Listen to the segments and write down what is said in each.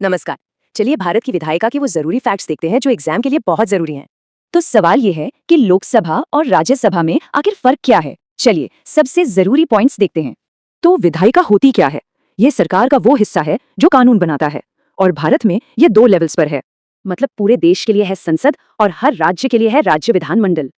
नमस्कार। चलिए भारत की विधायिका के वो जरूरी फैक्ट्स देखते हैं जो एग्जाम के लिए बहुत जरूरी हैं। तो सवाल ये है कि लोकसभा और राज्यसभा में आखिर फर्क क्या है। चलिए सबसे जरूरी पॉइंट्स देखते हैं। तो विधायिका होती क्या है? ये सरकार का वो हिस्सा है जो कानून बनाता है, और भारत में ये 2 लेवल्स पर है। मतलब पूरे देश के लिए है संसद और हर राज्य के लिए है राज्य विधानमंडल।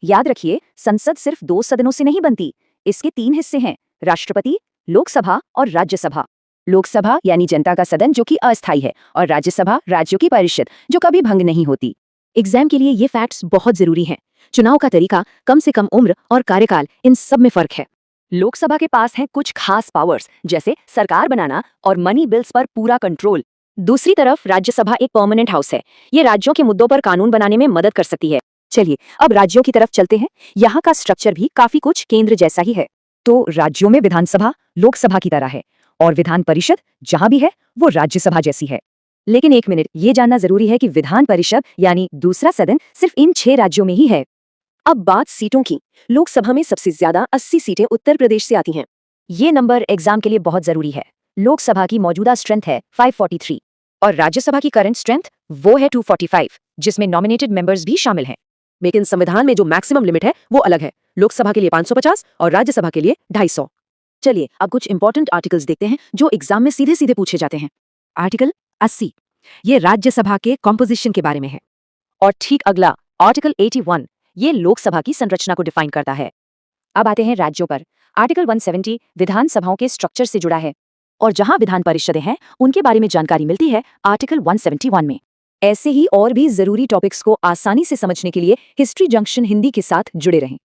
याद रखिए, संसद सिर्फ 2 सदनों से नहीं बनती, इसके 3 हिस्से हैं, राष्ट्रपति, लोकसभा और राज्यसभा। लोकसभा यानी जनता का सदन जो कि अस्थायी है, और राज्यसभा राज्यों की परिषद जो कभी भंग नहीं होती। एग्जाम के लिए ये फैक्ट्स बहुत जरूरी हैं। चुनाव का तरीका, कम से कम उम्र और कार्यकाल, इन सब में फर्क है। लोकसभा के पास हैं कुछ खास पावर्स, जैसे सरकार बनाना और मनी बिल्स पर पूरा कंट्रोल। दूसरी तरफ राज्यसभा एक परमानेंट हाउस है, ये राज्यों के मुद्दों पर कानून बनाने में मदद कर सकती है। चलिए अब राज्यों की तरफ चलते हैं। यहाँ का स्ट्रक्चर भी काफी कुछ केंद्र जैसा ही है। तो राज्यों में विधानसभा लोकसभा की तरह है, और विधान परिषद जहां भी है वो राज्यसभा जैसी है। लेकिन एक मिनट, ये जानना जरूरी है कि विधान परिषद यानी दूसरा सदन सिर्फ इन 6 राज्यों में ही है। अब बात सीटों की। लोकसभा में सबसे ज्यादा 80 सीटें उत्तर प्रदेश से आती हैं। ये नंबर एग्जाम के लिए बहुत जरूरी है। लोकसभा की मौजूदा स्ट्रेंथ है 543 और राज्यसभा की करंट स्ट्रेंथ वो है 245, जिसमें नॉमिनेटेड मेंबर्स भी शामिल हैं। लेकिन संविधान में जो मैक्सिमम लिमिट है वो अलग है। लोकसभा के लिए 550 और राज्यसभा के लिए 250। चलिए अब कुछ इंपॉर्टेंट आर्टिकल्स देखते हैं जो एग्जाम में सीधे सीधे पूछे जाते हैं। आर्टिकल 80, ये राज्यसभा के कॉम्पोजिशन के बारे में है। और ठीक अगला आर्टिकल 81, ये लोकसभा की संरचना को डिफाइन करता है। अब आते हैं राज्यों पर। आर्टिकल 170 विधानसभाओं के स्ट्रक्चर से जुड़ा है, और जहां विधान परिषदें हैं उनके बारे में जानकारी मिलती है आर्टिकल 171 में। ऐसे ही और भी जरूरी टॉपिक्स को आसानी से समझने के लिए हिस्ट्री जंक्शन हिंदी के साथ जुड़े रहें।